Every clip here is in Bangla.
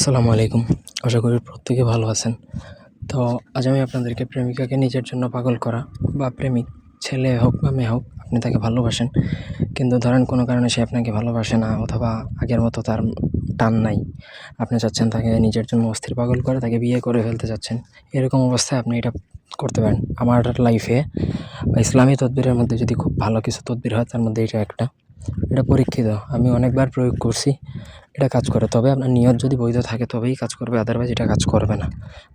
আসসালামু আলাইকুম। আশা করি প্রত্যেকে ভালো আছেন। তো আজ আমি আপনাদেরকে প্রেমিকাকে নিজের জন্য পাগল করা বা প্রেমিক ছেলে হোক বা মেয়ে হোক, আপনি তাকে ভালোবাসেন, কিন্তু ধরেন কোনো কারণে সে আপনাকে ভালোবাসে না, অথবা আগের মতো তার টান নাই। আপনি চাচ্ছেন তাকে নিজের জন্য অস্থির পাগল করে তাকে বিয়ে করে ফেলতে চাচ্ছেন। এরকম অবস্থায় আপনি এটা করতে পারেন। আমার লাইফে ইসলামী তদবিরের মধ্যে যদি খুব ভালো কিছু তদবির হয়, তার মধ্যে এটা একটা। এটা পরীক্ষিত, আমি অনেকবার প্রয়োগ করছি। এটা কাজ করে, তবে আপনার নিয়ত যদি বৈধ থাকে তবেই কাজ করবে, আদারওয়াইজ এটা কাজ করবে না।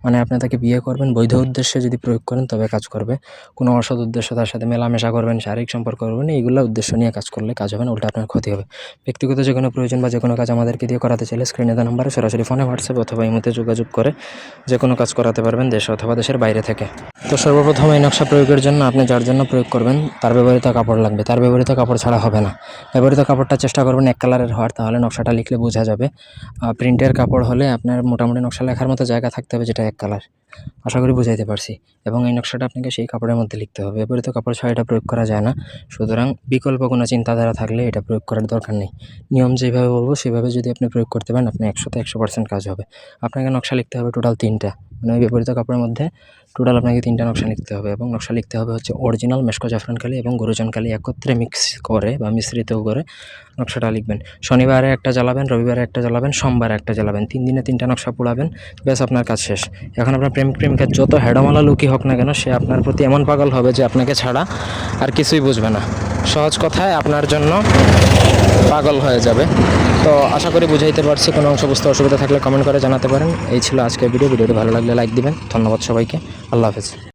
মানে আপনি তাকে বিয়ে করবেন, বৈধ উদ্দেশ্যে যদি প্রয়োগ করেন তবে কাজ করবে। কোনো অসৎ উদ্দেশ্য, তার সাথে মেলামেশা করবেন, শারীরিক সম্পর্ক করবেন, এইগুলো উদ্দেশ্য নিয়ে কাজ করলে কাজ হবে না, উল্টা আপনার ক্ষতি হবে। ব্যক্তিগত যে কোনো প্রয়োজন বা যে কোনো কাজ আমাদেরকে দিয়ে করাতে চাইলে স্ক্রিনে দেওয়া নাম্বারে সরাসরি ফোনে, হোয়াটসঅ্যাপ অথবা ইমোতে যোগাযোগ করে যে কোনো কাজ করাতে পারবেন, দেশে অথবা দেশের বাইরে থেকে। তো সর্বপ্রথম এই নকশা প্রয়োগের জন্য আপনি যার জন্য প্রয়োগ করবেন তার ব্যবহৃত কাপড় লাগবে। তার ব্যবহৃত কাপড় ছাড়া হবে না। ব্যবহৃত কাপড়টা চেষ্টা করবেন এক কালারের হওয়ার, তাহলে নকশাটা লিখলে বোঝা যাবে। প্রিন্টের কাপড় হলে আপনার মোটামুটি নকশা লেখার মতো জায়গা থাকতে হবে, যেটা এক কালার। আশা করি বুঝাইতে পারছি। এবং এই নকশাটা আপনাকে সেই কাপড়ের মধ্যে লিখতে হবে। ব্যবহৃত কাপড় ছাড়া এটা প্রয়োগ করা যায় না। সুতরাং বিকল্প কোনো চিন্তাধারা থাকলে এটা প্রয়োগ করার দরকার নেই। নিয়ম যেভাবে বলবো সেভাবে যদি আপনি প্রয়োগ করতে পারেন, আপনি 100তে 100% কাজ হবে। আপনাকে নকশা লিখতে হবে টোটাল 3টা, মানে ওই ব্যবহৃত কাপড়ের মধ্যে টোটাল আপনাকে 3টা নকশা লিখতে হবে। এবং নকশা লিখতে হবে হচ্ছে অরিজিনাল মেশকো জাফরান কালি এবং গরুজন কালি একত্রে মিক্স করে বা মিশ্রিত করে নকশাটা লিখবেন। শনিবারে একটা জ্বালাবেন, রবিবারে একটা জ্বালাবেন, সোমবারে একটা জ্বালাবেন, 3 দিনে 3টা নকশা পোড়াবেন, ব্যাস আপনার কাজ শেষ। এখন আপনার প্রেমিক প্রেমিকার যত হেডমালা লুকি হোক না কেন, সে আপনার প্রতি এমন পাগল হবে যে আপনাকে ছাড়া আর কিছুই বুঝবে না। সহজ কথায় আপনার জন্য পাগল হয়ে যাবে। তো আশা করি বুঝাইতে পারছি। কোনো অংশ বুঝতে অসুবিধা থাকলে কমেন্ট করে জানাতে পারেন। এই ছিল আজকের ভিডিওটি ভালো লাগলে লাইক দিবেন। ধন্যবাদ সবাইকে। আল্লাহ হাফেজ।